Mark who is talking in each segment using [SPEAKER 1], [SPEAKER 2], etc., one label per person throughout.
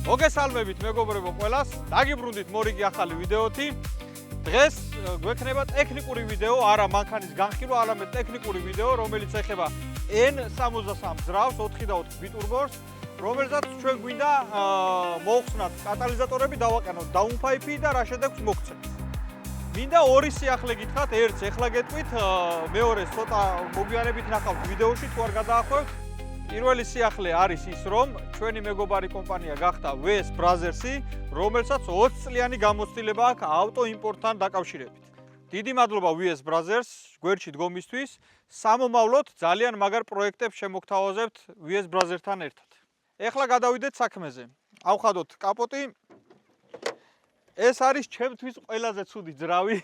[SPEAKER 1] მოგესალმებით მეგობრებო ყველას, დაგიბრუნდით მორიგი ახალი ვიდეოთი. დღეს გვექნება ტექნიკური ვიდეო, არა მანქანის განხილვა, არამედ ტექნიკური ვიდეო, რომელიც ეხება N63 ძრავს 4 და 4 ბიტურბორს, რომელზეც ჩვენ გვინდა მოვხსნათ კატალიზატორები, დავაყენოთ დაუნფაიფი და რა შედეგს მოგცემთ. მინდა ორი სიახლე გითხრათ, ერთს ეხლა გეტყვით, მეორეს ცოტა მოგვიანებით ნახავთ ვიდეოში, თუ არ გადაახვევთ. პირველი სიახლე არის ის, რომ ჩვენი მეგობარი კომპანია გახდა VS Brothers-ი, რომელსაც 20 წლიანი გამოცდილება აქვს ავტო იმპორტთან დაკავშირებით. დიდი მადლობა VS Brothers გვერდში დგომისთვის. სამომავლოდ ძალიან მაგარ პროექტებს შემოგთავაზებთ VS Brothers-თან ერთად. ეხლა გადავიდეთ საქმეზე. ავხადოთ კაპოტი. ეს არის ჩემთვის ყველაზე ცუდი ძრავი,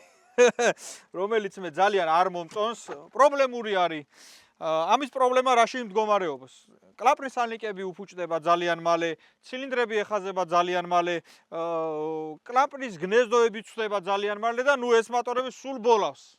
[SPEAKER 1] რომელიც მე ძალიან არ მომწონს. პრობლემური არის. ამის პრობლემა რაში მდგომარეობს? კლაპრის სანიკები უფუჭდება ძალიან მალე, ცილინდრები ეხაზება ძალიან მალე, კლაპრის გნეზდოები ცვდება ძალიან მალე და ნუ ეს მოტორები სულ ბოლავს.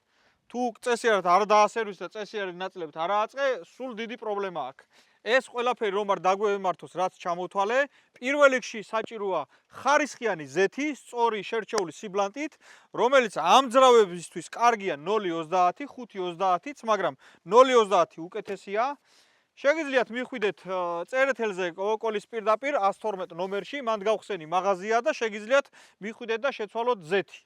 [SPEAKER 1] თუ წესიერ არ დაასერვის და წესიერ ნაწილებით არ ააწყე, სულ დიდი პრობლემა აქვს. ეს ყველაფერი რომ არ დაგვემართოს, რაც ჩამოთვალე, პირველ რიგში საჭიროა ხარისხიანი ზეთი, სწორი შერჩეული სიბლანტით, რომელიც ამ ძრავებისთვის კარგია 0.30, 5.30-იც, მაგრამ 0.30 უკეთესია. შეგიძლიათ მიხვიდეთ წერეთელზე კოკოლის პირდაპირ 112 ნომერში, მან გავხსენი მაღაზია და შეგიძლიათ მიხვიდეთ და შეცვალოთ ზეთი.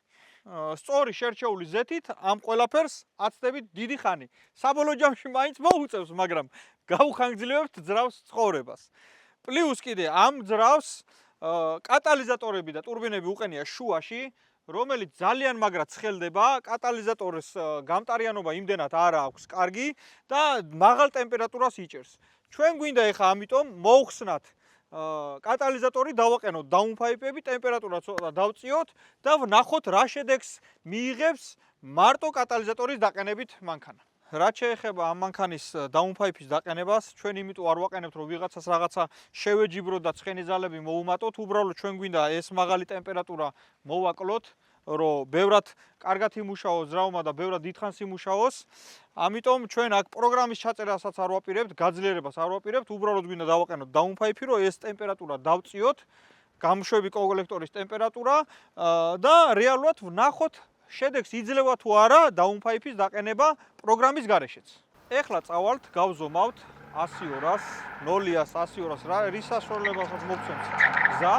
[SPEAKER 1] სწორი შერჩეული ზეთით ამ ყველაფერს აცდებით დიდი ხანი. საბოლოო ჯამში მაინც მოუწევს, მაგრამ გაუხანგრძლივებთ ძრავს ცხოვრებას. პლუს კიდე ამ ძრავს კატალიზატორები და ტურბინები უყენია შუაში, რომელიც ძალიან მაგრად ცხელდება, კატალიზატორის გამტარიანობა იმდენად არ აქვს კარგი და მაღალ ტემპერატურას იჭერს. ჩვენ გვინდა ეხა ამიტომ მოვხსნათ კატალიზატორი, დავაყენოთ დაუნფაიფები, ტემპერატურა ცოტა დავწიოთ და ვნახოთ რა შედეგს მიიღებს მარტო კატალიზატორის დაყენებით მანქანა. რაც შეეხება ამ მანქანის დაუნფაიფის დაყენებას, ჩვენ იმიტომ არ ვაყენებთ, რომ ვიღაცას რაღაცა შევეჯიბროთ და ცხენი ძალები მოუმატოთ, უბრალოდ ჩვენ გვინდა ეს მაღალი ტემპერატურა მოვაკლოთ, რომ ბევრად კარგად იმუშაოს ძრავმა და ბევრად დიდხანს იმუშაოს. ამიტომ ჩვენ აქ პროგრამის ჩაწერასაც არ ვაპირებთ, გაძლიერებას არ ვაპირებთ, უბრალოდ გვინდა დავაყენოთ დაუნფაიფი, რომ ეს ტემპერატურა დავწიოთ, გამოშვები კოლექტორის ტემპერატურა და რეალურად ვნახოთ შედეგს იძლევა თუ არა დაუნფაიფის დაყენება პროგრამის გარეშეც. ეხლა წავალთ, გავზომავთ 100-200, 0-100, 100-200 რა რის საშუალებასაც მოგცემთ გზა,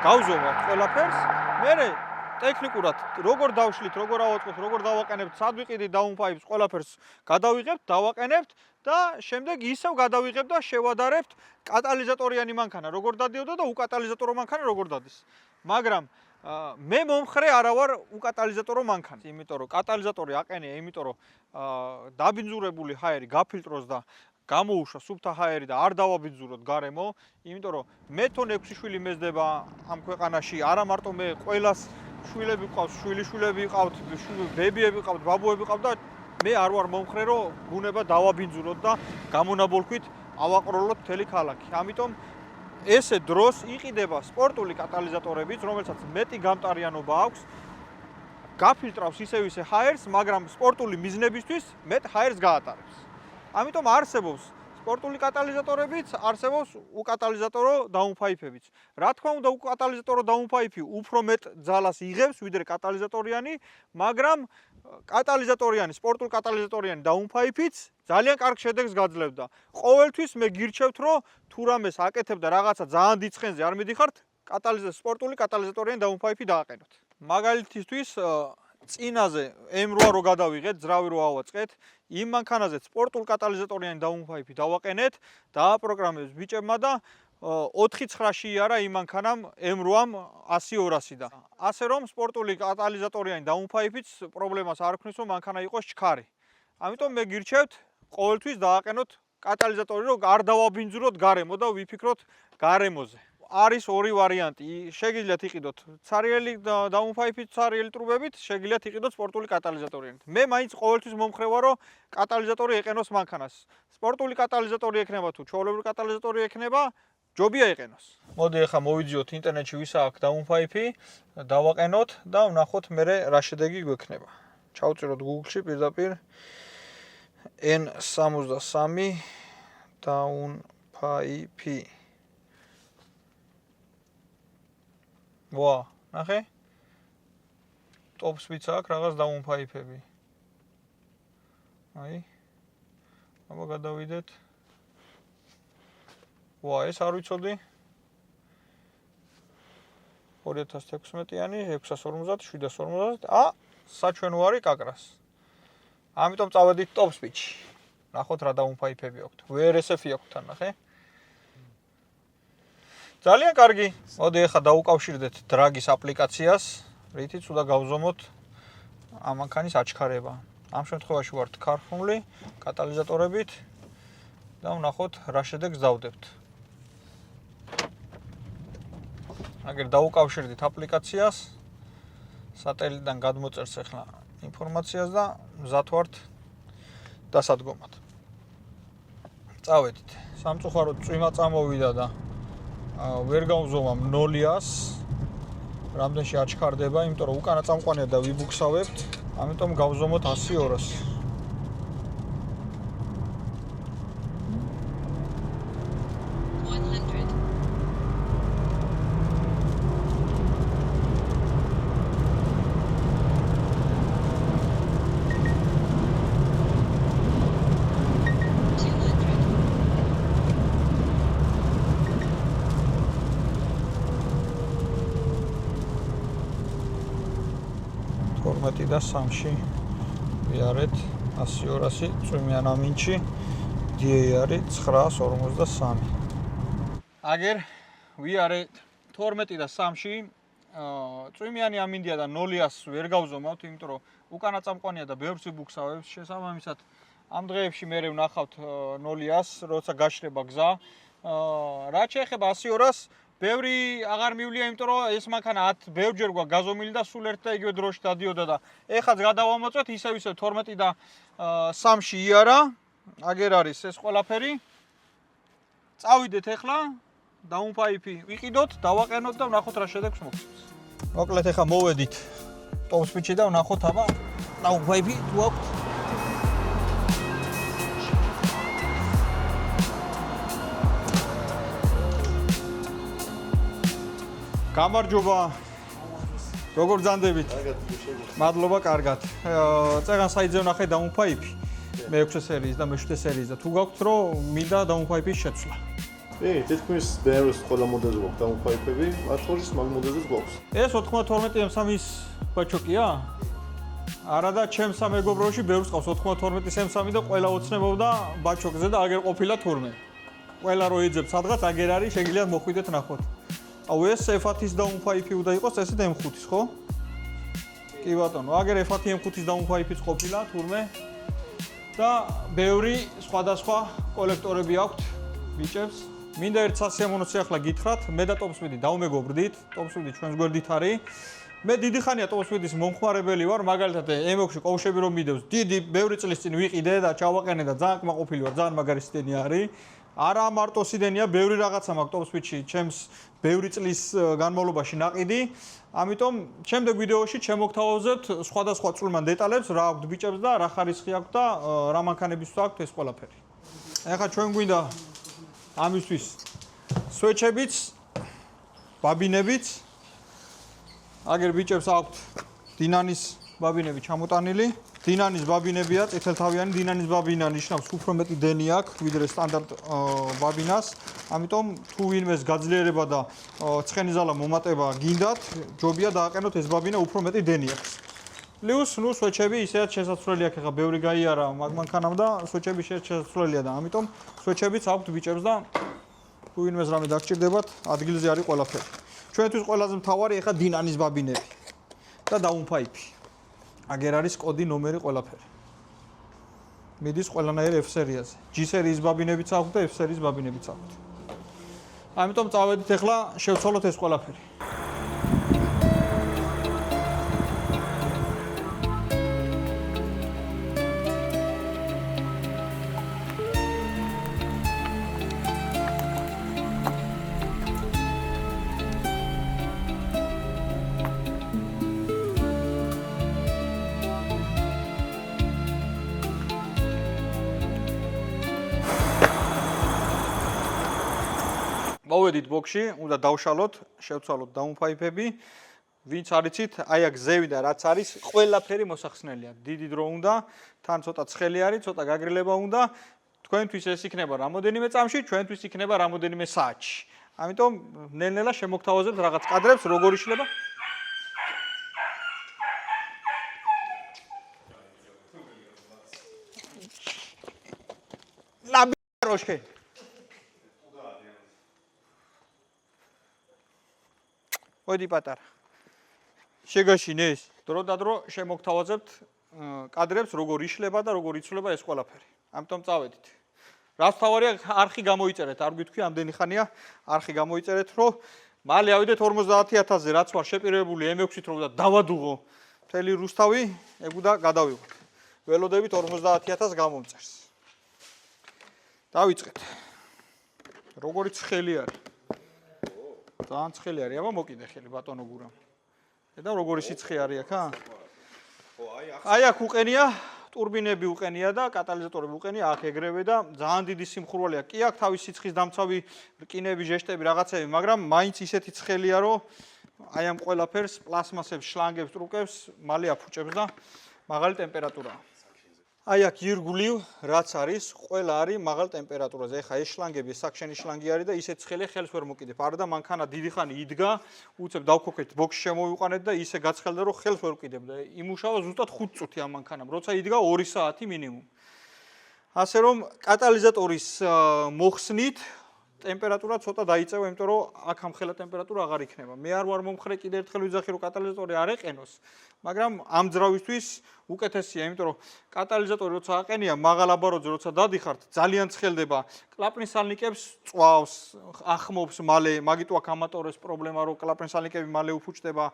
[SPEAKER 1] გავზომავთ ყველაფერს, მერე ტექნიკურად როგორ დავშლით, როგორ ავაწყოთ, როგორ დავაყენებთ, სად ვიყიდით დაუნფაიფს, ყველაფერს გადავიღებთ, დავაყენებთ და შემდეგ ისევ გადავიღებთ და შევადარებთ კატალიზატორიანი მანქანა როგორ დადიოდა და უკატალიზატორო მანქანა როგორ დადის. მაგრამ მე მომხრე არა ვარ უკატალიზატორო მანქანის, იმიტომ რომ კატალიზატორი აყენია, იმიტომ რომ დაბინძურებული ჰაერი გაფილტროს და გამოუშვა სუფთა ჰაერი და არ დავაბინძუროთ გარემო, იმიტომ რომ მე თონ 6 შვილი მეძდება ამ ქვეყანაში, არა მარტო მე, ყველას შვილები ყავს, შვილიშვილები ყავთ, ბებიები ყავთ, ბაბუები ყავთ და მე არ ვარ მომხრე რომ ბუნება დავაბინძუროთ და გამონაბოლქვით ავაყროლოთ მთელი ქალაქი. ამიტომ ესე დროს იყიდება სპორტული კატალიზატორებიც, რომელსაც მეტი გამტარიანობა აქვს, გაფილტრავს ისე ჰაერს, მაგრამ სპორტული მიზნებისთვის მეტ ჰაერს გაატარებს. ამიტომ არსებობს სპორტული კატალიზატორებიც, არსებობს უკატალიზატორო დაუნფაიფებიც. რა თქმა უნდა, უკატალიზატორო დაუნფაიფი უფრო მეტ ძალას იღებს, ვიდრე კატალიზატორიანი, მაგრამ კატალიზატორიანი, სპორტულ კატალიზატორიანი დაუნფაიფიც ძალიან კარგ შედეგს გაძლევდა. ყოველთვის მე გირჩევთ, რომ თუ რამეს აკეთებ და რაღაცა ძალიან დიდ ცხენზე არ მიდიხართ, სპორტული კატალიზატორიანი დაუნფაიფი დააყენოთ. მაგალითისთვის წინაზე M8 რო გადავიღეთ, ძრავი რო ავაწყეთ, იმ მანქანაზე სპორტულ კატალიზატორიანი დაუნფაიფი დავაყენეთ, დააპროგრამებს ბიჭებმა და 4.9-ში იარა იმ მანქანამ M8-ამ 100-200 და. ასე რომ სპორტული კატალიზატორიანი დაუნფაიფიც პრობლემას არ ქმნის, რომ მანქანა იყოს ჩქარი. ამიტომ მე გირჩევთ, ყოველთვის დააყენოთ კატალიზატორი, რომ არ დავაბინძუროთ გარემო და ვიფიქროთ გარემოზე. არის ორი ვარიანტი. შეგიძლიათ იყიდოთ ცარიელი დაუნფაიფით, ცარიელი ტრუბებით, შეგიძლიათ იყიდოთ სპორტული კატალიზატორიანით. მე მაინც ყოველთვის მომხრე ვარ, რომ კატალიზატორი ეყენოს მანქანას. სპორტული კატალიზატორი ექნება თუ ჩვეულებრივი კატალიზატორი ექნება, ჯობია ეყენოს. მოდი ახლა მოვიძიოთ ინტერნეტში ვისა აქვს დაუნფაიფი, დავაყენოთ და ვნახოთ მერე რა შედეგი გვექნება. ჩავწეროთ Google-ში პირდაპირ N63 დაუნფაიფი. ვა, ნახე? Top speed-ს აქვს რაღაც დაუნფაიფები. აი. აბა გადავიდეთ. ვა, ეს არ ვიცოდი. 2016-იანი, 650, 750. საჩვენო არის კაკრას. ამიტომ წავედით top speed-ში. ნახოთ რა დაუნფაიფები აქვთ. VRSF-ი აქვთ თან, ნახე? ძალიან კარგი. მოდი ახლა დაუკავშირდეთ დრაგის აპლიკაციას, რითიც უნდა გავზომოთ ამ მანქანის აჩქარება. ამ შემთხვევაში ვართ ქარხნული კატალიზატორებით და ვნახოთ რა შედეგს დავდებთ. აგერ დაუკავშირდით აპლიკაციას, სატელიტიდან გადმოწერს ახლა ინფორმაციას და მზად ვართ დასადგომად. წავედით. სამწუხაროდ წვიმა წამოვიდა და ვერ გავზომამ 0-ას. რამდენში აჩქარდება, იმიტომ რომ უკანა წამყვანია და ვიბუქსავებთ, ამიტომ გავზომოთ 100-200. და 3-ში ვიარეთ 100-200 წვიმიან ამინჩი DA არის 953. აგერ ვიარეთ 12 და 3-ში წვიმიანი ამინდია და 0-ას ვერ გავზომავთ, იმიტომ რომ უკანა წამყვანია და ბევრს ვიბუქსავებს. შესაბამისად ამ დღეებში მე ვნახავთ 0-ას, როცა გაშრება გზა. რაც შეეხება 100-200-ს ბევრი აღარ მივლია, იმიტომ რომ ეს მანქანა 10 ბევრჯერ გვაქვს გაზომილი და სულ ერთ და იგივე დროში დადიოდა და ეხაც გადავამოწვეთ ისევ 12 და 3-ში იარა. აგერ არის ეს ყველაფერი. წავიდეთ ახლა, დაუნფაიფი ვიყიდოთ, დავაყენოთ და ვნახოთ რა შედეგს მოგვიწევს. მოკლედ ახლა მოვედით top speed-ში და ვნახოთ აბა დაუნფაიფი თუ აქვს. გამარჯობა. როგორ ძანდებით? მადლობა, კარგად. წეგან საიძე ვნახე დაუნფაიფი. მე-6 სერიის და მე-7 სერიის და თუ გაქვთ რომ მინდა დაუნფაიფის შეცვლა.
[SPEAKER 2] თითქმის ბევრს ყველა მოდელზე გვაქვს დაუნფაიფები, მათ შორის მაგ მოდელზეც გვაქვს.
[SPEAKER 1] ეს 92 M3-ის ბაჩოკია? არა და ჩემს სამეგობროში ბევრს ყავს 92 M3 და ყველა ოცნებობდა ბაჩოკზე და აგერ ყოფილა თურმე. ყველა რო ეძებს სადღაც აგერ არის, შეგიძლიათ მოხვიდეთ ნახოთ. აუ ეს F10-ის დაუნფაიფი უნდა იყოს, ესეთ M5-ის, ხო? კი ბატონო, აგერ F10 M5-ის დაუნფაიფიც ყოფილა თურმე. და ბევრი სხვადასხვა კოლექტორები აქვთ ბიჭებს. მინდა ერთ სასიამოვნო სიახლა გითხრათ, მე და top speed-ი დავმეგობრდით, top speed-ი ჩვენს გვერდით არის. მე დიდი ხანია top speed-ის მომხმარებელი ვარ, მაგალითად M6-ში ყოფშები რომ მიდევს, დიდი ბევრი წლის წინ ვიყიდე და ჩავაყენე და ძალიან კმაყოფილი ვარ, ძალიან მაგარი სიდენი არის. არა მარტო სიდენია, ბევრი რაღაცა მაქვს top speed-ში, ჩემს ბევრი წლის განმავლობაში ნაყიდი. ამიტომ შემდეგ ვიდეოში შემოგთავაზებთ სხვადასხვა წვრილმან დეტალებს, რა აქვთ ბიჭებს და რა ხარისხი აქვთ და რა მანქანების აქვთ ეს ყველაფერი. ეხლა ჩვენ გვინდა ამისთვის სვეჩებიც, ბაბინებიც. აგერ ბიჭებს აქვთ დინანის ბაბინები ჩამოტანილი. დინანის ბაბინებია, წითელთავიანი დინანის ბაბინა ნიშნავს უფრო მეტი დენი აქვს, ვიდრე სტანდარტ ბაბინას. ამიტომ თუ ვინმეს გაძლიერება და ცხენიზალა მომატება გინდათ, ჯობია დააყენოთ ეს ბაბინა, უფრო მეტი დენი აქვს. პლუს, ნუ სვეჩები ისედაც შესაძლებელი აქვს, ახლა ბევრი გაიარა მაგ მანქანამ და სვეჩები შესაძლებელია და ამიტომ სვეჩებიც აქვთ ბიჭებს და თუ ვინმეს რამე დაგჭირდებათ, ადგილზე არის ყველაფერი. ჩვენთვის ყველაზე მთავარი ახლა დინანის ბაბინები და დაუნფაიფი. აგერ არის კოდი ნომერი ყველაფერი. მიდის ყველანაირ F სერიაზე. G სერიის ბაბინებიც აქვთ და F სერიის ბაბინებიც აქვთ. ამიტომ წავედით ახლა შევცვალოთ ეს ყველაფერი. მოვედით ბოქში, უნდა დავშალოთ, შევცვალოთ დაუნფაიფები. ვინც არიცით, აი აქ ზევიდან რაც არის, ყველაფერი მოსახსნელია. დიდი დრო უნდა, თან ცოტა ცხელი არის, ცოტა გაგრილება უნდა. თქვენთვის ეს იქნება რამოდენიმე წამში, ჩვენთვის იქნება რამოდენიმე საათში. ამიტომ ნელ-ნელა შემოგთავაზებთ რაღაც კადრებს, როგორ იშლება. ნაბიაროშე. მოდი პატარა. შეგაშინეს, დრო და დრო შემოგთავაზებთ კადრებს, როგორ იშლება და როგორ იცვლება ეს ყველაფერი. ამიტომ წავედით. რაც თავარია არხი გამოიწერეთ, არ გითქვი ამდენი ხანია არხი გამოიწერეთ, რომ მალე ავიდეთ 50000-ზე, რაც ვარ შეპირებული M6-ით რომ და დავადუღო მთელი რუსთავი, ეგ უნდა გადავიღოთ. ველოდებით 50000 გამომწერს. დავიწყეთ. როგორი ცხელი არის. ძალიან ცხელი არის, აბა მოკიდე ხელი ბატონო გურამ. და როგორი სიცხე არის აქ, ა? ხო, აი აქ უყენია, ტურბინები უყენია და კატალიზატორები უყენია აქ ეგრევე და ძალიან დიდი სიმხურვალეა. კი აქ თავის სიცხის დამცავი რკინები, ჟეშტები, რაღაცები, მაგრამ მაინც ისეთი ცხელია, რომ აი ამ ყველაფერს, პლასმასებს, შლანგებს, ტრუკებს მალე აფუჭებს და მაღალი ტემპერატურაა. აი აქ ირგვლივ რაც არის, ყველა არის მაღალ ტემპერატურაზე. ეხა ეს შლანგები, საქშენი შლანგი არის და ისეთ ცხელი ხელს ვერ მოკიდებ. არა და მანქანა დიდი ხანი იდგა, უცებ დავქოქეთ, ბოქში შემოვიყვანეთ და ისე გაცხელდა, რომ ხელს ვერ ვკიდებ და იმუშავა ზუსტად 5 წუთი ამ მანქანამ, როცა იდგა 2 საათი მინიმუმ. ასე რომ კატალიზატორის მოხსნით ტემპერატურა ცოტა დაიწევა, იმიტომ რომ აქ ამხელა ტემპერატურა აღარ იქნება. მე არ ვარ მომხრე კიდე ერთხელ ვიძახი, რომ კატალიზატორი არ ეყენოს, მაგრამ ამ ძრავისთვის უკეთესია, იმიტომ რომ კატალიზატორი როცა აყენია, მაღალ აბაროდზე როცა დადიხართ, ძალიან ცხელდება, კლაპნის სალნიკებს წვავს, ახმობს მალე, მაგიტო აქ ამატორებს პრობლემა, რომ კლაპნის სალნიკები მალე უფუჭდება,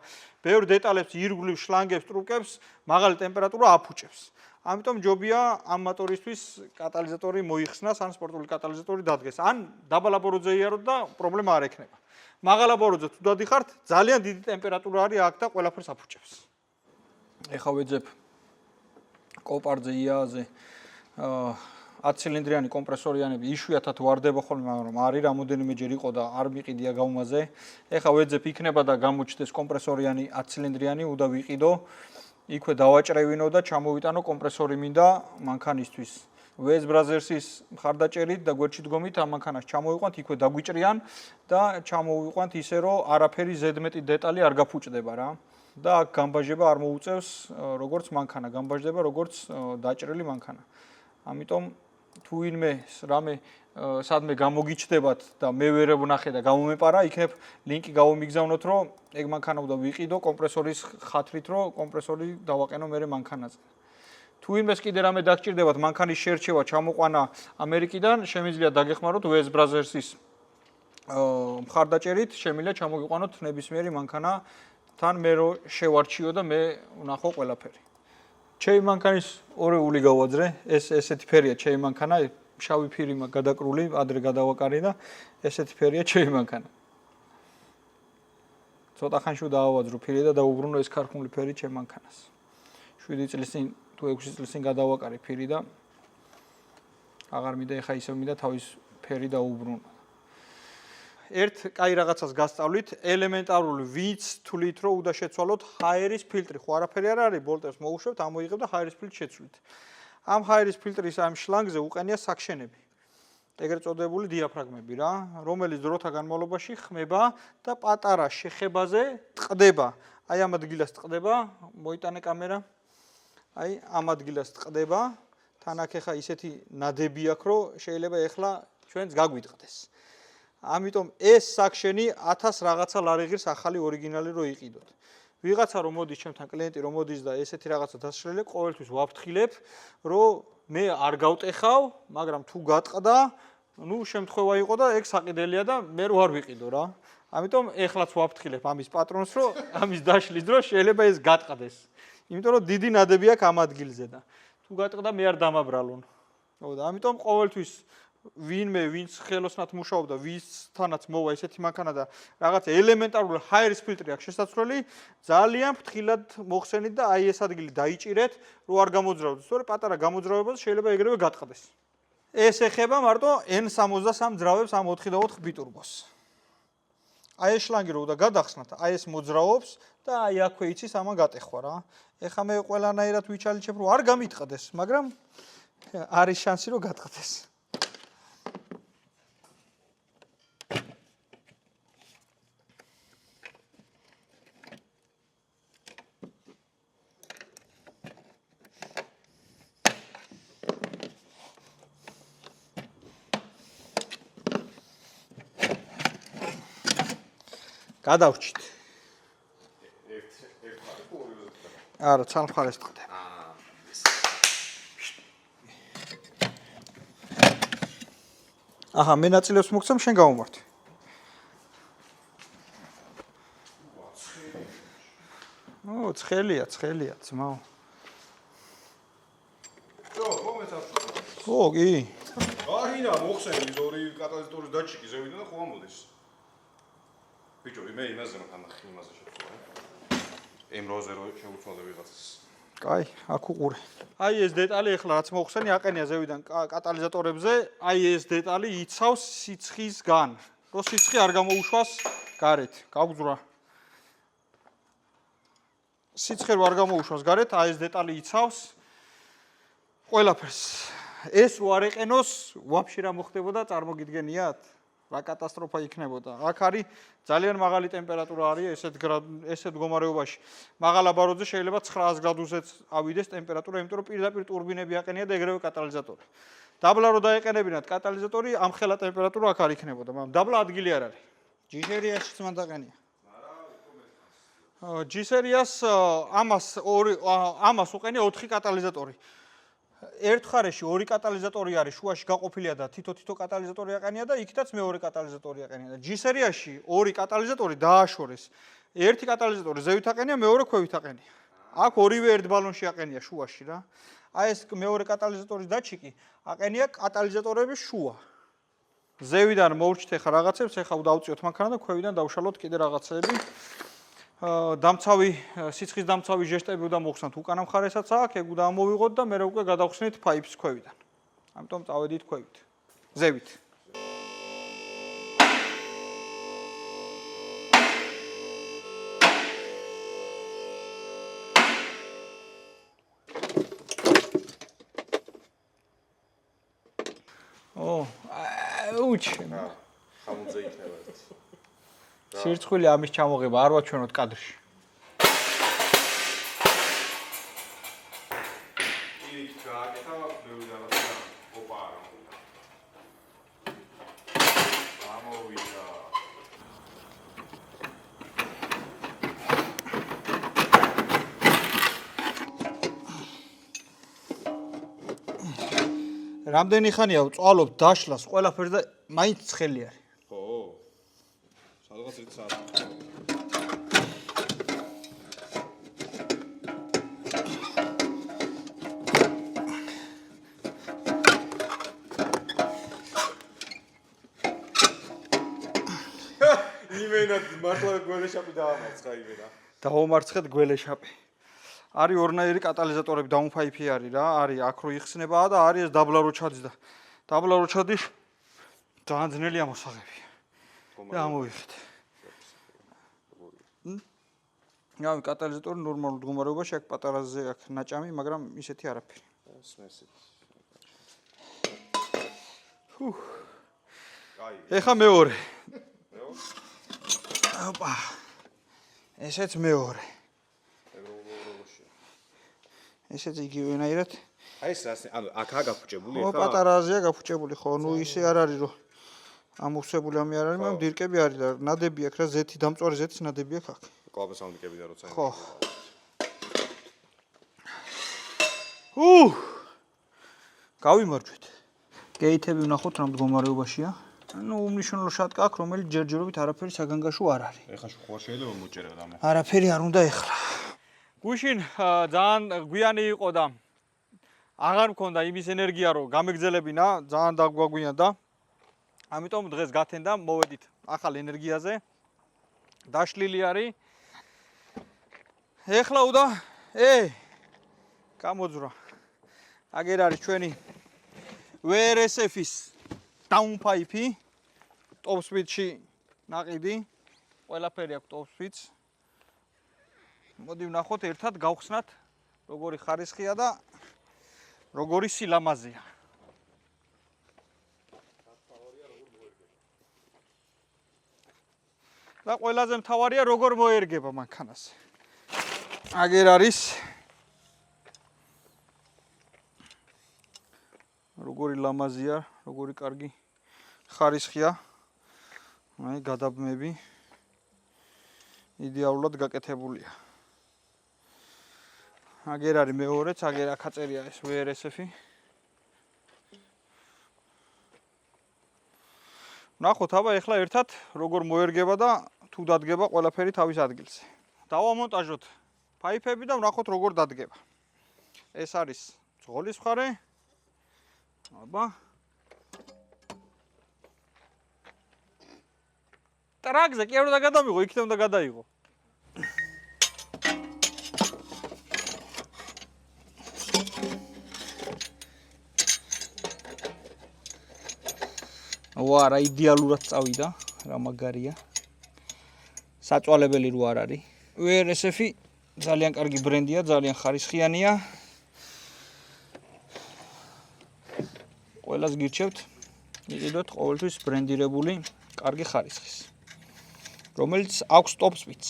[SPEAKER 1] ბევრ დეტალებს, ირგვლივ შლანგებს, ტრუკებს, მაღალი ტემპერატურა აფუჭებს. ამიტომ ჯობია ამ მოტორისთვის კატალიზატორი მოიხსნას, ან სპორტული კატალიზატორი დადგეს, ან დაბალ აბოროდზე იაროთ და პრობლემა არ ექნება. მაღალ აბოროდზე თუ დადიხართ, ძალიან დიდი ტემპერატურა არის აქ და ყველაფერს აფუჭებს. ეხა ვეძებ კოპარზე იააზე 10 ცილინდრიანი კომპრესორიანები იშვიათად ვარდება ხოლმე, მაგრამ არის რამოდენიმეჯერ იყო და არ მიყიდია გაუმაზე. ეხა ვეძებ იქნება და გამოჩნდეს კომპრესორიანი 10 ცილინდრიანი, უნდა ვიყიდო. იქვე დავაჭრევინო და ჩამოვიტანო კომპრესორი მინდა მანქანისთვის. Waze Brothers-ის მხარდაჭერით და გვერდში დგომით ამ მანქანას ჩამოვიყვანთ, იქვე დაგვიჭრიან და ჩამოვიყვანთ ისე, რომ არაფერი ზედმეტი დეტალი არ გაფუჭდება რა. და აქ გამბაჟება არ მოუწევს როგორც მანქანა, გამბაჟდება როგორც დაჭრილი მანქანა. ამიტომ თუ ვინმე რამე სადმე გამოგიჩნდებათ და მე ვერ ვნახე და გამომეპარა, იქნებ ლინკი გავომიგზავნოთ, რომ ეგ მანქანა უნდა ვიყიდო კომპრესორის ხათრით, რომ კომპრესორი დავაყენო მე მანქანაზე. თუ ვინმეს კიდე რამე დაგჭირდებათ მანქანის შერჩევა, ჩამოყვანა ამერიკიდან, შემიძლია დაგეხმაროთ Waze Brothers-ის მხარდაჭერით, შემიძლია ჩამოგიყვანოთ ნებისმიერი მანქანა, თან მე რო შევარჩიო და მე ვნახო ყველაფერი. ჩემი მანქანის ორეული გავაძრე, ესეთი ფერია ჩემი მანქანა, შავი ფირი გადაკრული, ადრე გადავაკარი და ესეთი ფერია ჩემი მანქანა. ცოტა ხანში დავავაძრო ფირი და დაუბრუნო ეს ქარხნული ფერი ჩემ მანქანას. 7 წლის წინ თუ 6 წლის წინ გადავაკარი ფირი და აღარ მინდა ეხა ისევ მინდა თავის ფერი დაუბრუნო. ერთ კაი რაღაცას გასწავლით, ელემენტარული ვინც თვლით, რომ უნდა შეცვალოთ ჰაერის ფილტრი. ხო არაფერი არ არის, ბოლტებს მოუშვებთ, ამოიღებ და ჰაერის ფილტრს შეცვლით. ამ ჰაერის ფილტრის ამ შლანგზე უყენია საქშენები. ეგრეთ წოდებული დიაფრაგმები რა, რომელიც დროთა განმავლობაში ხმება და პატარა შეხებაზე ტყდება. აი ამ ადგილას ტყდება, მოიტანე კამერა. აი ამ ადგილას ტყდება, თან აქ ეხა ისეთი ნადები აქვს, რომ შეიძლება ეხლა ჩვენს გაგვიტყდეს. ამიტომ ეს საქშენი 1000 რაღაცა ლარიღირს ახალი ორიგინალი რო იყიდოთ. ვიღაცა რომ მოდის ჩემთან კლიენტი რომ მოდის და ესეთი რაღაცა დასაშლელებ, ყოველთვის ვაფრთხილებ, რომ მე არ გავტეხავ, მაგრამ თუ გატყდა, ნუ შემთხვევა იყო და ეგ საყიდელია და მე რო არ ვიყიდო რა. ამიტომ ეხლაც ვაფრთხილებ ამის პატრონს, რომ ამის დაშლის დროს შეიძლება ეს გატყდეს. იმიტომ რომ დიდი ნადები აქვს ამ ადგილზე და თუ გატყდა მე არ დამაბრალონ. ხო და ამიტომ ყოველთვის ვინმე ვინც ხელოსნად მუშაობდა, ვისთანაც მოვა ესეთი მანქანა და რაღაც ელემენტარული ჰაერის ფილტრი აქვს შესაძლებელი, ძალიან ფრთხილად მოხსენით და აი ეს ადგილი დაიჭირეთ, რომ არ გამოძრავდეს. სწორედ პატარა გამოძრავებას შეიძლება ეგრევე გატყდეს. ეს ეხება მარტო N63 ძრავებს ამ 4x4 ბიტურბოს. აი ეს შლანგი რო უნდა გადახსნათ, აი ეს მოძრაობს და აი აქვე იცის ამან გატეხვა რა. ეხლა მე ყველანაირად ვიჩალიჩებ რომ არ გამიტყდეს, მაგრამ არის შანსი რომ გატყდეს. გადავრჩით. არა, ცალმხარეს ტყდება. აჰა, მე ნაწილებს მოგცემ, შენ გავუმართე. ო, ცხელია, ძმაო. ო, კი.
[SPEAKER 3] აჰინა, მოხსენი ორი კატალიზატორის დაჭიკი ზევიდან და ხო ამოდის. ბიჭო, მე იმაზე მაქანახი იმაზე შევწვა. M-როზე რო შეუცვალე ვიღაცას.
[SPEAKER 1] კაი, აქ უყურე. აი ეს დეტალი ახლა რაც მოხსენი აყენია ზევიდან კატალიზატორებზე, აი ეს დეტალი იცავს სიცხისგან. რო სიცხი არ გამოუშვას გარეთ, გავგზურა. სიცხე რო არ გამოუშვას გარეთ, აი ეს დეტალი იცავს ყველაფერს. ეს რო არ ეყენოს, ვაფშე რა მოხდებოდა, წარმოგიდგენიათ? რა კატასტროფა იქნებოდა. აქ არის ძალიან მაღალი ტემპერატურა არის ესეთ მდგომარეობაში. მაღალ აბაროზე შეიძლება 900 გრადუსზეც ავიდეს ტემპერატურა, იმიტომ რომ პირდაპირ ტურბინები აყენია და ეგრევე კატალიზატორი. დაბლა რო დაეყენებინათ კატალიზატორი, ამ ხელა ტემპერატურა აქ არ იქნებოდა, მაგრამ დაბლა ადგილი არ არის. ჯიშერიაშიც მან დაყენია. ჯიშერიას ამას უყენია 4 კატალიზატორი. ერთ ხარეში 2 კატალიზატორი არის, შუაში გაყოფილია და თითო კატალიზატორი აყენია და იქითაც მეორე კატალიზატორი აყენია და ჯისერიაში 2 კატალიზატორი დააშორეს. ერთი კატალიზატორი ზევით აყენია, მეორე ქვევით აყენია. აქ ორივე ერთ ბალონში აყენია შუაში რა. აი ეს მეორე კატალიზატორის დაჭიკი აყენია კატალიზატორების შუა. ზევიდან მოვრჩით ახლა რაღაცებს, ახლა დავწიოთ მანქანა და ქვევიდან დავშალოთ კიდე რაღაცები. დამცავი სიცხის დამცავი ჟესტები უნდა მოხსნათ უკანა მხარესაც აქ, ეგ უნდა ამოვიღოთ და მე უკვე გადავხსნით ფაიფს ქვევიდან. ამიტომ წავედით ქვევით. ზევით. ო, აუჩ.
[SPEAKER 3] ხამუძე იქნებათ.
[SPEAKER 1] სირცხვილი ამის ჩამოღება არ ვაჩვენოთ კადრში.
[SPEAKER 3] იქ გააკეთა ბევრი რაღაცა ოპა არა უნდა. ამოვიდა. რამდენი ხანია ვწვალობ დაშლას ყველაფერს და მაინც ცხელი არის. ხო. სადღაც რით საათი. იმენად მართლა გველეშაპი დაამარცხა იმენა.
[SPEAKER 1] დავამარცხეთ გველეშაპი. არის ორნაირი კატალიზატორები დაუნფაიფი არის რა, არის აქ რო იხსნებაა და არის ეს დაბლა რო ჩადის და დაბლა რო ჩადის ძალიან ძნელია მოსაღები. და ამოვიხეთ. ნავი კატალიზატორი ნორმალურ მდგომარეობაში აქ პატარაზე აქ ნაჭამი, მაგრამ ისეთი არაფერი.
[SPEAKER 3] სმესით.
[SPEAKER 1] კაი. ეხა მეორე. ოპა. ესეც მეორე. ესეც იგივენაირად.
[SPEAKER 3] აი ეს რას, ანუ აქაა გაფუჭებული
[SPEAKER 1] ხო, პატარაზეა გაფუჭებული, ხო, ნუ ისე არ არის რომ ამოვსებული ამი არ არის, მაგრამ დირკები არის და ნადები აქვს რა, ზეთი, დამწვარი ზეთის ნადები აქვს აქ.
[SPEAKER 3] კლაპესამდე და როცა.
[SPEAKER 1] ხო. გავიმარჯვეთ. გეითები ვნახოთ რა მდგომარეობაშია. ანუ უმნიშვნელო შატკა აქვს, რომელიც ჯერჯერობით არაფერი საგანგაშო არ არის.
[SPEAKER 3] ეხლა ხო შეიძლება მოჭერა და მე.
[SPEAKER 1] არაფერი არ უნდა ეხლა. გუშინ ძალიან გვიანი იყო და აღარ მქონდა იმის ენერგია რომ გამეგზელებინა, ძალიან დაგვაგვიან და ამიტომ დღეს გათენდა, მოვედით ახალ ენერგიაზე. დაშლილი არის. ეხლა უნდა გამოძვრა. აგერ არის ჩვენი VRSF-ის დაუნფაიფი, ტოპ სპიდში ნაყიდი. ყველაფერი აქვს ტოპსვიც. მოდი ვნახოთ ერთად გავხსნათ როგორი ხარისხია და როგორი სილამაზეა. და ყველაზე მთავარია როგორ მოერგება მანქანას. აგერ არის როგორი ლამაზია, როგორი კარგი ხარისხია. აი გადაბმები იდეალურად გაკეთებულია. აგერ არის მეორეც, აგერ აქ აწერია ეს WRSF-ი. ნახოთ აბა ეხლა ერთად როგორ მოერგება და თუ დადგება ყველაფერი თავის ადგილზე. დავამონტაჟოთ ფაიფები და ვნახოთ როგორ დადგება. ეს არის ძღოლის მხარე. აბა ტრაკზე კი არ უნდა გადამიღო, იქიდან უნდა გადაიღო. ვარა იდეალურად წავიდა, რა მაგარია. საწვალებელი რო არ არის. WRSF-ი ძალიან კარგი ბრენდია, ძალიან ხარისხიანია. ყველას გირჩევთ, იყიდოთ ყოველთვის ბრენდირებული კარგი ხარისხის, რომელიც აქვს ტოპსვიც.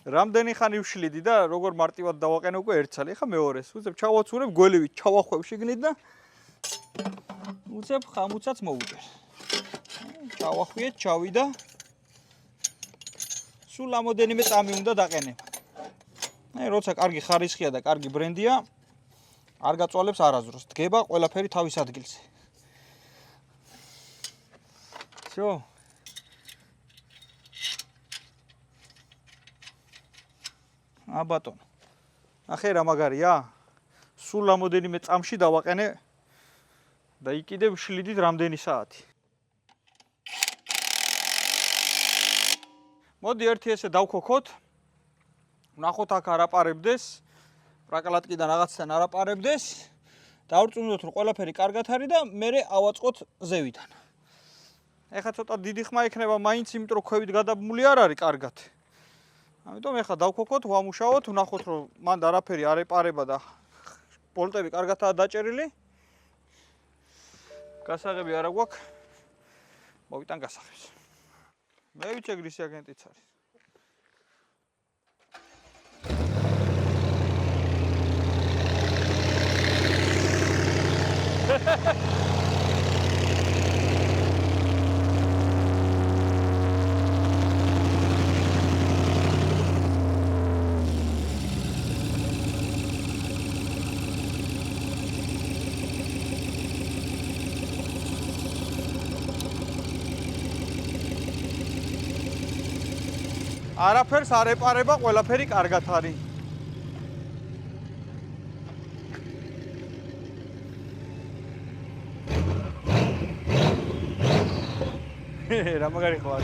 [SPEAKER 1] რამდენი ხანი ვშლიდი და როგორ მარტივად დავაყენე უკვე ერთსალი. ეხა მეორეს. უცებ ჩავაცურებ გველივით, ჩავახვევ შიგნით და უცებ ხამუცაც მოვუჭერ. ჩავახვიეთ, ჩავიდა. სულ ამოდენიმე წამი უნდა დაყენება. აი, როცა კარგი ხარისხია და კარგი ბრენდია, არ გაწვალებს არაზროს. დგება ყველაფერი თავის ადგილზე. всё. ა ბატონო. ახე რა მაგარია? სულ ამოდენიმე წამში დავაყენე და იქიდე ვშლიდით რამდენი საათი. მოდი ერთი ესე დავქოქოთ. ვნახოთ აქ არაპარებდეს. პრაკალატკიდან რაღაცთან არაპარებდეს. დავrწმუნოთ რომ ყველაფერი კარგად არის და მე ავაწყოთ ზევიდან. ეხლა ცოტა დიდი ხმა იქნება მაინც, იმიტომ რომ ქვევით გადაბმული არ არის კარგად. ამიტომ ეხლა დავქოქოთ, ვამუშაოთ, ვნახოთ რომ მანდ არაფერი არ ეპარება და ბოლტები კარგადაა დაჭერილი. გასაღები არა გვაქვს. მოვიტან გასაღებს. მე ვიცი გრისი აგენტიც არის. არაფერს არ ეპარება, ყველაფერი კარგად არის. რა მაგარი ხარ?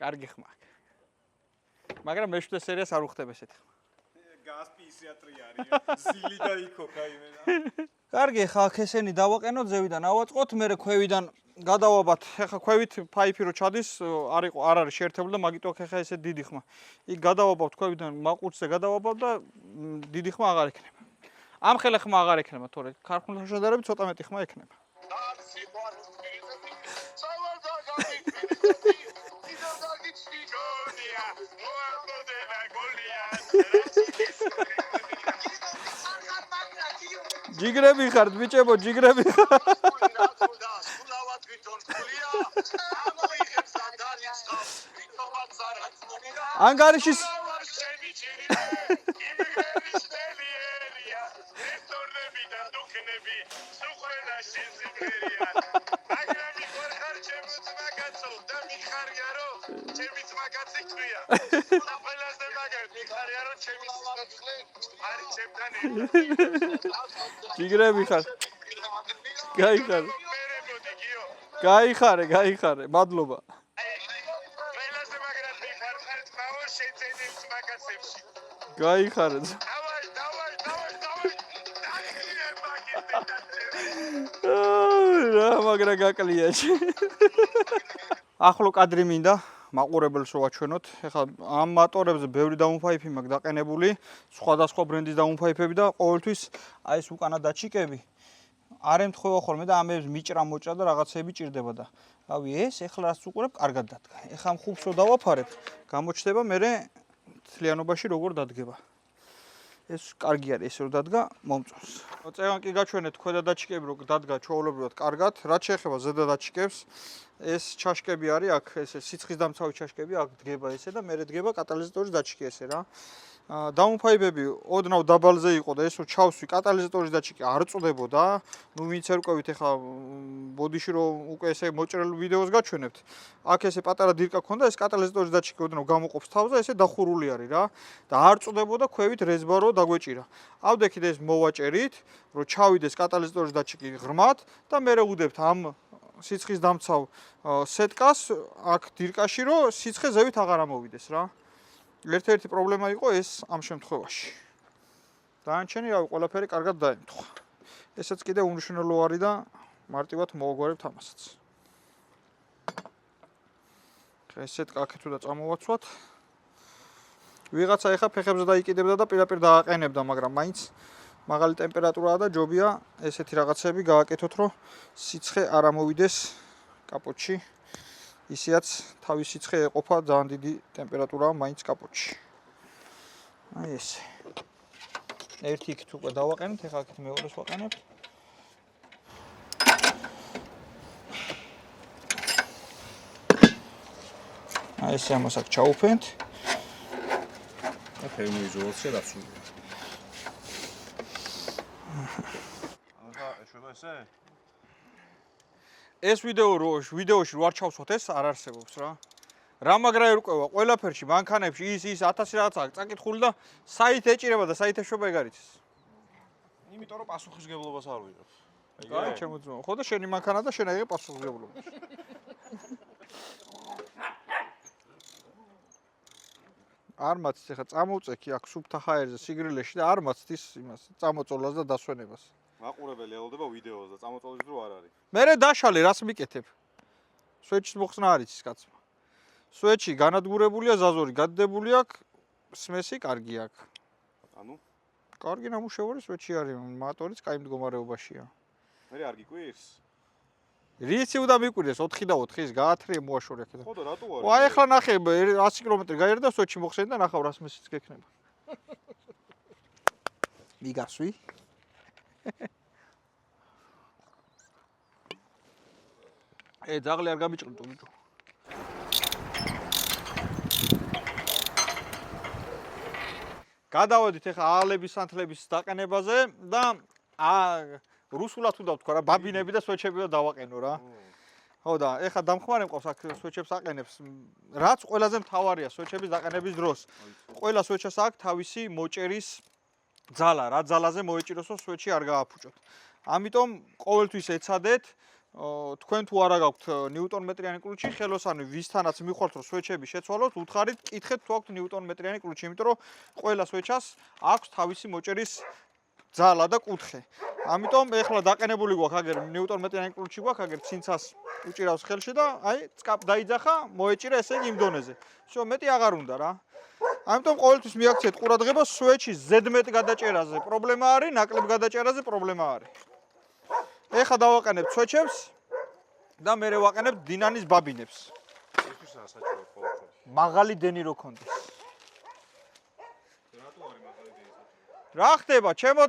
[SPEAKER 1] კარგი ხმა. მაგრამ მეშვიდე სერიას არ უხდებ ესეთი ხმა.
[SPEAKER 3] გასპი ისიატრი არის. ზილი და იქოქა იმენა.
[SPEAKER 1] კარგი, ხა ესენი დავაყენოთ, ზევიდან ავაწყოთ, მე ქვევიდან გადავაბათ. ეხა ქვევით ფაიფი რო ჩადის, არ არის შეერთებული და მაგიტო ხა ესე დიდი ხმა. იქ გადავაბავთ ქვევიდან მაყურცზე გადავაბავ და დიდი ხმა აღარ ექნება. ამ ხელე ხმა აღარ ექნება, თორე ქარხნულთან შედარებით ცოტა მეტი ხმა ექნება. ჯიგრები ხართ, ბიჭებო, ჯიგრები ხართ. ანგარიშის ჯიგრები ხარ. გაიხარ. გაიხარე, მადლობა.
[SPEAKER 4] ყველაზე მაგრად მიხარხართ მაო შეძენებს მაგასებში.
[SPEAKER 1] გაიხარე.
[SPEAKER 4] დავაი.
[SPEAKER 1] რა მაგრა გაკლიაში. ახლო კადრი მინდა მაყურებელს ვაჩვენოთ. ეხლა ამ მატორებზე ბევრი დაუნფაიფი მაქვს დაყენებული, სხვადასხვა ბრენდის დაუნფაიფები და ყოველთვის აი ეს უკანა დაჩიკები არ ემთხვევა ხოლმე და ამებს მიჭრა-მოჭრა და რაღაცეები ჭირდება და რავი ეს ეხლა რაც უყურებ კარგად დადგა. ეხლა ხუბს რო დავაფარებ, გამოჩნდება მერე თლიანობაში როგორ დადგება. ეს კარგი არის ესე რომ დადგა მომწონს. წევან კი გაჩვენეთ ქვედა დაჩიკები რო დადგა ჩვეულებრივად კარგად, რაც შეეხება ზედა დაჩიკებს, ეს ჩაშკები არის აქ, ესე სიცხის დამცავი ჩაშკები აქ დგება ესე და მერე დგება კატალიზატორის დაჩიკი ესე რა. დაუნფაიფები ოდნავ დაბალზე იყო და ეს რო ჩავსვი კატალიზატორის დაჩიკი არ წვდებოდა. ნუ ვინც ერკვევით ეხა ბოდიში რო უკვე ესე მოჭრელ ვიდეოს გაჩვენებთ. აქ ესე პატარა დირკა ქონდა, ეს კატალიზატორის დაჩიკი ოდნავ გამოყოფს თავზე, ესე დახურული არის რა. და არ წვდებოდა ქვევით რეზბა რო დაგვეჭირა. ავდექით ეს მოვაჭერით, რომ ჩავიდეს კატალიზატორის დაჩიკი ღრმად და მერე ვუდებთ ამ სიცხის დამცავ სეტკას აქ დირკაში, რომ სიცხე ზევით აღარ ამოვიდეს რა. ერთ-ერთი პრობლემა იყო ეს ამ შემთხვევაში. დანარჩენი რავი ყველაფერი კარგად დაემთხვა. ესეც კიდე უმნიშვნელო არის და მარტივად მოვაგვარებთ ამასაც. ეს სეტკა აქეთ უნდა წამოვაცვათ. ვიღაცა ეხა ფეხებზე დაიკიდებდა და პირდაპირ დააყენებდა, მაგრამ მაინც მაღალი ტემპერატურაა და ჯობია ესეთი რაღაცები გააკეთოთ, რომ სიცხე არ ამოვიდეს კაპოტში. ისეაც თავის სიცხე ეყოფა ძალიან დიდი ტემპერატურაა მაინც კაპოტში. აი ესე. ერთი იქით უკვე დავაყენეთ, ეხლა აქეთ მეორეს ვაყენებთ. აი ესე ამას აქ ჩაუფენთ.
[SPEAKER 3] და თერმოიზოლაცია დაცულია. ახლა ეშვება ესე?
[SPEAKER 1] ეს ვიდეოში რო არ ჩავსვათ ეს არ არსებობს რა. რა მაგრა ერკვევა ყველაფერში, მანქანებში ის 1000 რაღაცაა წაკითხული და საით ეჭირება და საით ეშვება ეგ არის.
[SPEAKER 3] იმიტომ რომ პასუხისგებლობას არ ვიღებ.
[SPEAKER 1] აი ჩემო ძმა. ხო და შენი მანქანა და შენ აიღე პასუხისგებლობა. არ მაცდ ეხა წამოვწექი აქ სუფთა ჰაერზე სიგრილეში და არ მაცდ ის იმას წამოწოლას და დასვენებას.
[SPEAKER 3] მაყურებელი ელოდება ვიდეოს და წამოწოლის დრო არ არის.
[SPEAKER 1] მერე დაშალე რას მიკეთებ? სვეჩის მოხსნა არის ის კაცმა. სვეჩი განადგურებულია, ზაზორი გადდებული აქვს, სმესი კარგი აქვს.
[SPEAKER 3] ანუ
[SPEAKER 1] კარგი ნამუშევარი სვეჩი არის, მატორიც კაი მდგომარეობაშია.
[SPEAKER 3] მე არ გიკვირს?
[SPEAKER 1] რიცი უნდა მიკვირდეს 4 და 4 ის გაათრიე მოაშორე აქ.
[SPEAKER 3] ხო და რატო არის?
[SPEAKER 1] აი ახლა ნახე 100 კილომეტრი გაიარდა სვეჩი მოხსენი და ნახავ რას მესიც გექნება. მიგასვი? ძაღლი არ გამიჭრიტო ბიჭო. გადავედით ახლა აალების სანთლების დაყენებაზე და რუსულად უნდა ვთქვა რა, ბაბინები და სვეჩები დავაყენო რა. ხო და ახლა დამხმარე მყავს აქ სვეჩებს აყენებს. რაც ყველაზე მთავარია სვეჩების დაყენების დროს. ყველა სვეჩას აქვს თავისი მოჭერის ძალა, რა ძალაზე მოეჭიროსო სვეჩი არ გააფუჭოთ. ამიტომ ყოველთვის ეცადეთ თქვენ თუ არა გაქვთ ნიუტონ-მეტრიანი ключი, ხელოსანი ვისთანაც მიხვალთ რომ სვეჩები შეცვალოთ, უთხარით, კითხეთ თუ აქვთ ნიუტონ-მეტრიანი ключი, იმიტომ რომ ყველა სვეჩას აქვს თავისი მოჭერის ძალა და კუთხე. ამიტომ ეხლა დაყენებული გვაქვს აგერ ნიუტონ-მეტრიანი ключი გვაქვს, აგერ ცინცას უჭირავს ხელში და აი წკაპ დაიძახა, მოეჭირა ესე იგი იმ დონეზე. всё, მეტი აღარ უნდა რა. ამიტომ ყოველთვის მიაქციეთ ყურადღება სვეჩის ზედმეტ გადაჭერაზე პრობლემა არის, ნაკლებ გადაჭერაზე პრობლემა არის. ეხლა დავაყენებ სვეჩებს და მერე ვაყენებ დინანის ბაბინებს.
[SPEAKER 3] ისთვისაც საჭირო ყოველთვის.
[SPEAKER 1] მაღალი დენი რო ქონდეს.
[SPEAKER 3] რატო არის მაღალი დენი საჭირო?
[SPEAKER 1] რა ხდება, ჩემო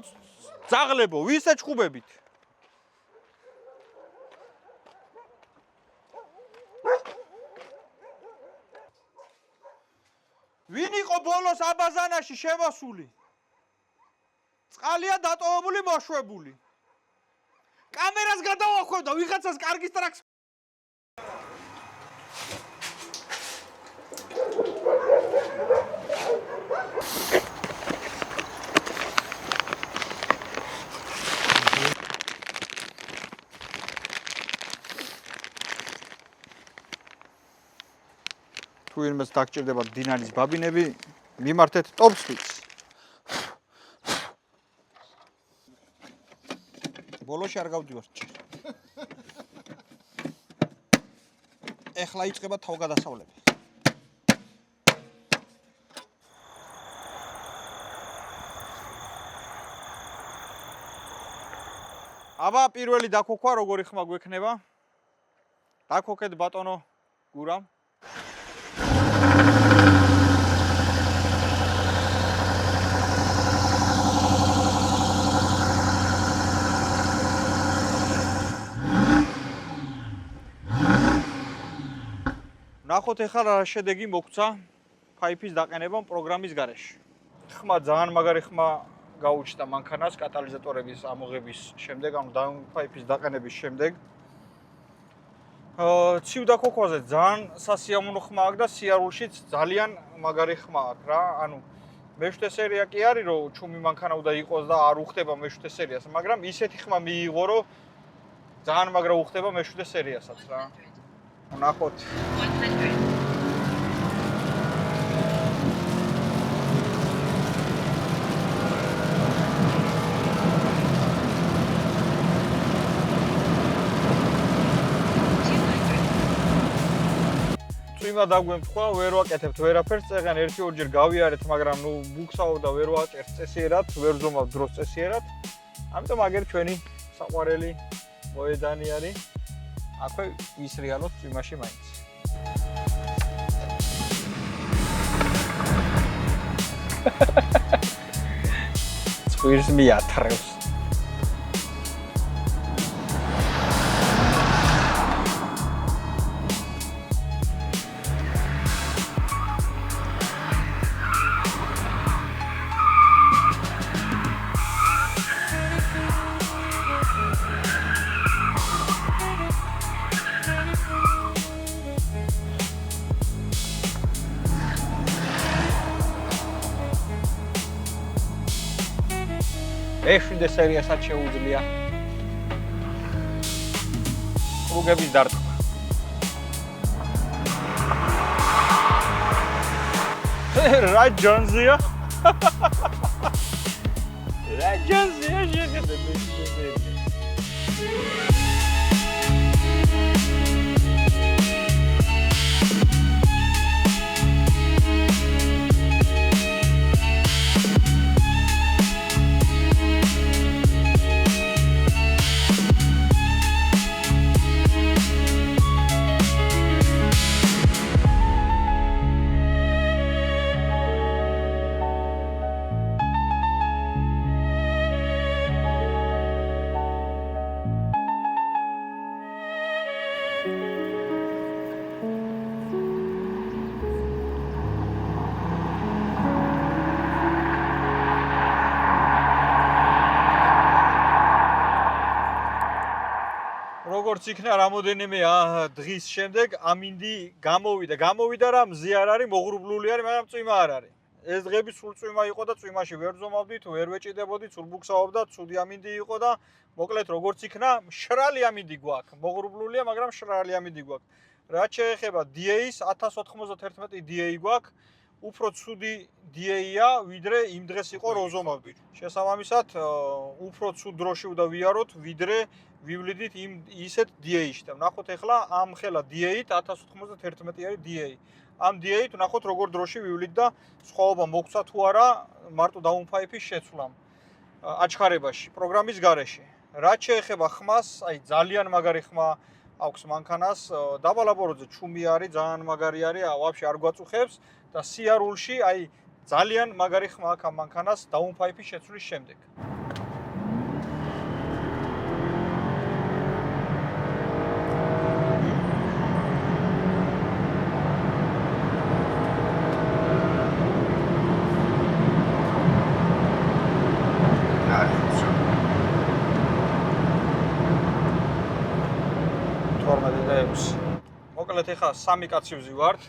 [SPEAKER 1] ძაღლებო, ვის ეჩხუბებით? ვინ იყო ბოლოს აბაზანაში შემოსული? წყალია დატოვებული, მოშვებული. კამერას გადავახვევ და ვიღაცას კარგი ტრაქს თუ ვინმეს დაგჭირდება დინარის ბაბინები, მიმართეთ Top Speed-ს. ბოლოში არ გავდივართ ჯერ. ეხლა იწყება თავგადასავლები. აბა პირველი დაქოქვა როგორი ხმა გვექნება? დაქოქეთ ბატონო გურამ. ნახოთ ახლა რა შედეგი მოგვცა ფაიფის დაყენებამ პროგრამის გარეშე. ხმა ძალიან მაგარი ხმა გაუჩნდა მანქანას კატალიზატორების ამოღების შემდეგ, ანუ ფაიფის დაყენების შემდეგ. ცივ დაქოქვაზე ძალიან სასიამოვნო ხმა აქვს და სიარულშიც ძალიან მაგარი ხმა აქვს რა. ანუ მეშვიდე სერია კი არის, რომ ჩუმი მანქანა უნდა იყოს და არ უხდება მეშვიდე სერიას, მაგრამ ისეთი ხმა მიიღო, რომ ძალიან მაგრა უხდება მეშვიდე სერიასაც რა. ნახოთ. წვიმა დაგვემთხვა, ვერ ვაკეთებთ ვერაფერს, წეგან 1-2 ჯერ გავიარეთ, მაგრამ ნუ ბუქსაო და ვერ ვაჭერთ წესიერად, ვერ ვზომავ დროს წესიერად. ამიტომ აგერ ჩვენი საყვარელი მოედანი არის. აქვე ისრიალოთ წვიმაში მაინც. წვირს მიათრევს. მეშვიდე სერიასაც შეუძლია. კრუგების დარტყმა. რა ჯონზია? რა ჯონზია შეხედე მეშვიდე სერია. როგორც იქნა რამოდენიმე დღის შემდეგ ამინდი გამოვიდა რა მზი არ არის, მოღრუბლული არის, მაგრამ წვიმა არ არის. ეს დღები სულ წვიმა იყო და წვიმაში ვერ ზომავდით, ვერ ვეჭიდებოდით, სულ ბუქსაობდა, ცუდი ამინდი იყო და მოკლედ როგორც იქნა, მშრალი ამინდი გვაქვს. მოღრუბლულია, მაგრამ მშრალი ამინდი გვაქვს. რაც შეეხება DA-ს 1091 DA გვაქვს. უფრო ცუდი DA-ია, ვიდრე იმ დღეს იყო როზომავდით. შესაბამისად, უფრო ცუდ დროში უნდა ვიაროთ, ვიდრე ვივლიდით ისეთ DA-ში და ვნახოთ ახლა ამ ხელა DA-ით 1091 არის DA. ამ DA-ით ვნახოთ როგორ დროში ვივლით და სხვაობა მოგცა თუ არა მარტო დაუნფაიფის შეცვლამ აჩხარებაში, პროგრამის გარეშე. რაც შეეხება ხმას, აი ძალიან მაგარი ხმა აქვს მანქანას, დაბალაბოროზე ჩუმი არის, ძალიან მაგარი არის, ვაფშე არ გვაწუხებს და სიარულში აი ძალიან მაგარი ხმა აქვს ამ მანქანას დაუნფაიფის შეცვლის შემდეგ. მოკლედ ეხლა 3 კაცი ვზივართ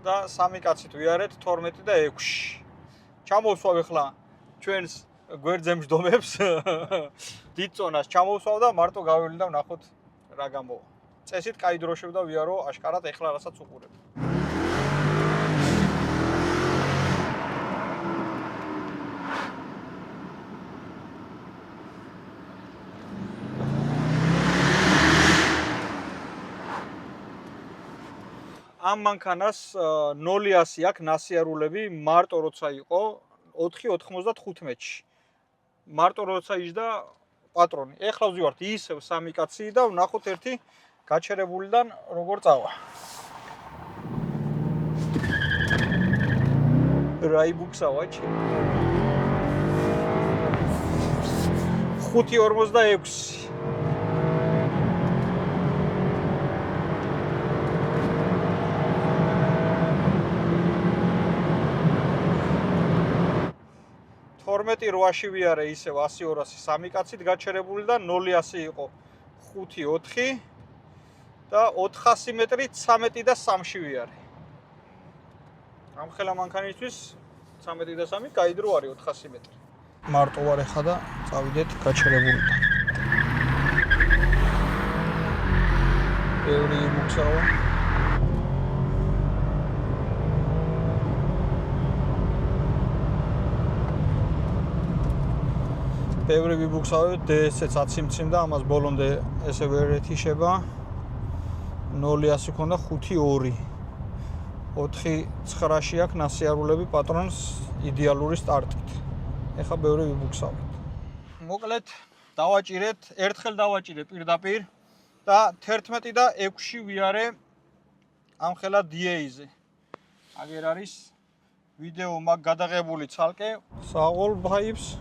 [SPEAKER 1] და 3 კაცით ვიარეთ 12 და 6. ჩამოვსვავ ეხლა ჩვენს გვერდზე მжდომებს დიდ წონას ჩამოვსვავ და მარტო გავივლი და ვნახოთ რა გამოვა. წესით კაი დროში უნდა ვიარო აშკარად ეხლა რასაც უყურებ. ამ მანქანას 0-100 აქვს ნასიარულები მარტო როცა იყო 4.95-ში. მარტო როცა იჯდა პატრონი. ეხლა ვზივართ ისევ სამი კაცი და ვნახოთ ერთი გაჩერებულიდან როგორ წავა. რაიბუქსა ვაჭი. 5.46. თორმეტი 8-ში ვიარე ისევ 100-200 სამი კაცით გაჩერებული და 0-100 იყო 5-4 და 400 მეტრი 13 და 3-ში ვიარე. ამ ხელა მანქანისთვის 13 და 3 კაი დრო არის 400 მეტრი. მარტო ვარ ეხა და წავიდეთ გაჩერებულიდან. ბევრი მუქსავა. ბევრი ვიბუქსავებ, DS-ს აციმციმ და ამას ბოლომდე ესე ვერ ეთიშება. 0-100 ქონდა 5-2. 4-9-ში აქვს ნასიარულები პატრონს იდეალური სტარტით. ეხა ბევრი ვიბუქსავებ. მოკლედ დავაჭირეთ, ერთხელ დავაჭირე პირდაპირ და 11 და 6-ში ვიარე ამ ხელა DA-ზე. აგერ არის ვიდეო მაგ გადაღებული ცალკე საყოლ ბაიბს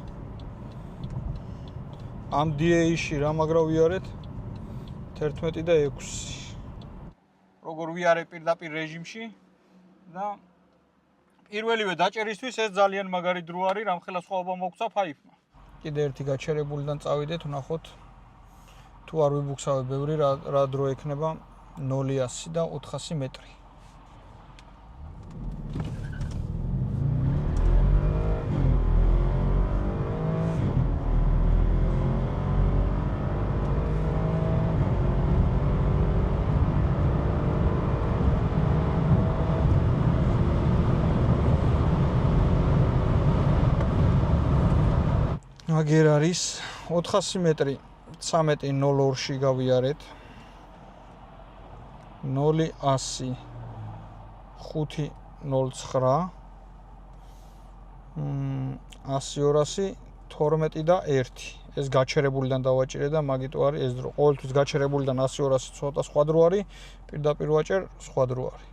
[SPEAKER 1] ამ DA-ში რა მაგრა ვიარეთ 11 და 6. როგორ ვიარე პირდაპირ რეჟიმში და პირველივე დაჭერისთვის ეს ძალიან მაგარი დრო არის, რამხელა სხვაობა მოგცა 5-მა. კიდე ერთი გაჩერებულიდან წავიდეთ, ვნახოთ თუ არ ვიბუქსავებ ბევრი რა დრო ექნება 0-100 და 400 მეტრი. აგერ არის 400 მეტრი 13.02-ში გავიარეთ 0-100 5.09 100-200 12 და 1. ეს გაჩერებულიდან დავაჭირე და მაგიტო არის ეს დრო. ყოველთვის გაჩერებულიდან 100-200 ცოტა სხვა დრო არის, პირდაპირ ვაჭერ სხვა დრო არის.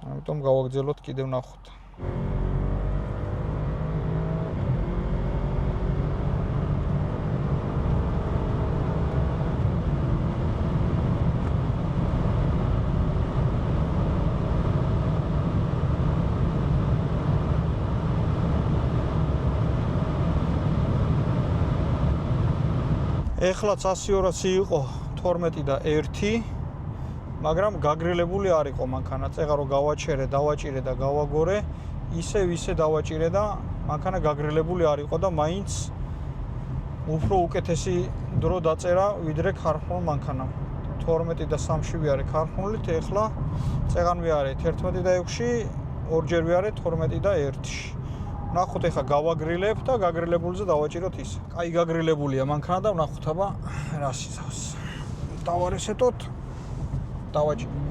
[SPEAKER 1] ამიტომ გავაგრძელოთ კიდევ ნახოთ. ეხლაც 100-200 იყო 12 და 1, მაგრამ გაგრილებული არ იყო მანქანა. წეღა რომ გავაჩერე, დავაჭირე და გავაგორე, ისე დავაჭირე და მანქანა გაგრილებული არ იყო და მაინც უფრო უკეთესი დრო დაწერა ვიდრე ქარხმულ მანქანამ. 12 და 3-ში ვიარე ქარხმულით, ეხლა წეღან ვიარე 11 და 6-ში, ორჯერ ვიარე 12 და 1-ში. ვნახოთ ეხა გავაგრილებ და გაგრილებულზე დავაჭიროთ ის. კაი გაგრილებულია მანქანა და ვნახოთ აბა რა სიზავს. დავარესეტოთ. დავაჭიროთ.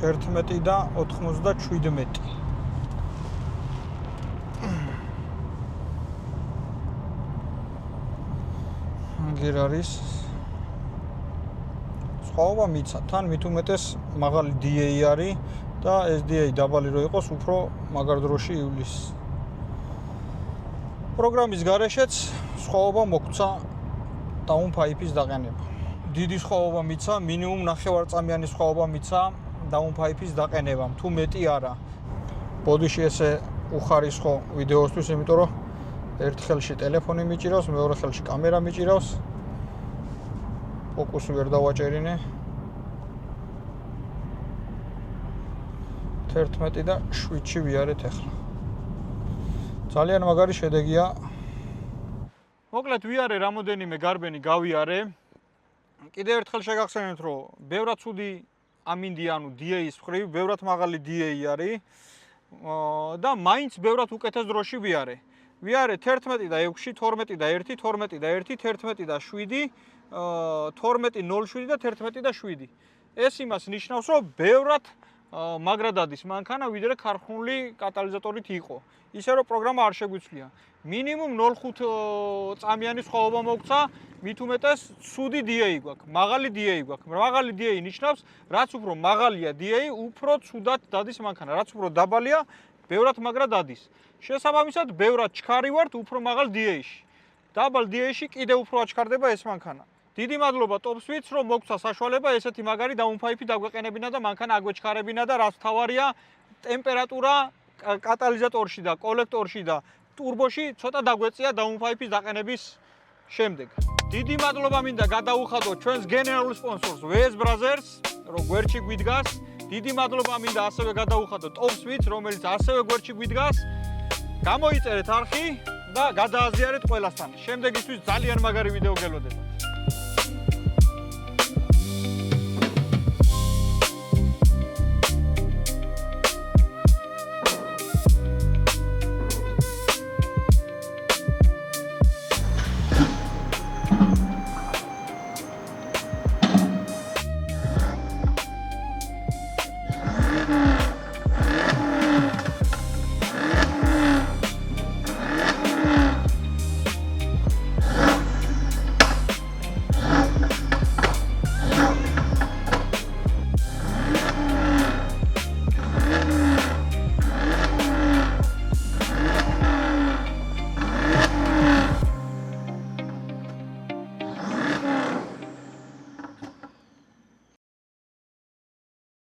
[SPEAKER 1] Ერთმეტი და 97. აგერ არის სხვაობა მიცა, თან მით უმეტეს მაღალი DA არის და ეს DA დაბალი რო იყოს, უფრო მაგარ დროში ივლის. პროგრამის გარეშეც სხვაობა მოგცა down pipe-ის დაყენება. დიდი სხვაობა მიცა, მინიმუმ 9 წამიანი სხვაობა მიცა down pipe-ის დაყენებამ, თუ მეტი არა. ბოდიში ესე უხარისხო ვიდეოსთვის, იმიტომ რომ ერთ ხელში ტელეფონი მიჭირავს, მეორე ხელში კამერა მიჭირავს. ფოკუსი ვერ დავაჭერინე. 11 და 7-ში ვიარეთ ახლა. ძალიან მაგარი შედეგია. მოკლედ ვიარე რამოდენიმე გარბენი გავიარე. კიდევ ერთხელ შეგახსენებთ, რომ ბევრად ცუდი ამინდი, ანუ DA-ის მხრივ, ბევრად მაღალი DA არის და მაინც ბევრად უკეთეს დროში ვიარე. ვიარე 11 და 6, 12 და 1, 12 და 1, 11 და 7, 12.07 და 11 და 7. ეს იმას ნიშნავს, რომ ბევრად მაგრა დადის მანქანა, ვიდრე ქარხნული კატალიზატორით იყო. ისე რომ პროგრამა არ შეგვიცვლია. მინიმუმ 0.5 წამიანი სხვაობა მოგცა, მით უმეტეს ცუდი DA გვაქვს, მაღალი DA გვაქვს. მაღალი DA ნიშნავს, რაც უფრო მაღალია DA, უფრო ცუდად დადის მანქანა, რაც უფრო დაბალია, ბევრად მაგრა დადის. შესაბამისად, ბევრად ჩქარი ვართ უფრო მაღალ DA-ში. დაბალ DA-ში კიდევ უფრო აჩქარდება ეს მანქანა. დიდი მადლობა Top Speed-ს, რომ მოგცა საშუალება ესეთი მაგარი დაუნფაიფი დაგვეყენებინა და მანქანა აგვეჩქარებინა და რაც თავარია, ტემპერატურა კატალიზატორში და კოლექტორში და ტურბოში ცოტა დაგვეწია დაუნფაიფის დაყენების შემდეგ. დიდი მადლობა მინდა გადაუხადოთ ჩვენს გენერალურ სპონსორს VS Brothers, რომ გვერდში გვიდგას. დიდი მადლობა მინდა ასევე გადაუხადოთ Top Speed-ს, რომელიც ასევე გვერდში გვიდგას. გამოიწერეთ არხი და გადააზიარეთ ყველასთან. შემდეგისთვის ძალიან მაგარი ვიდეო გელოდება.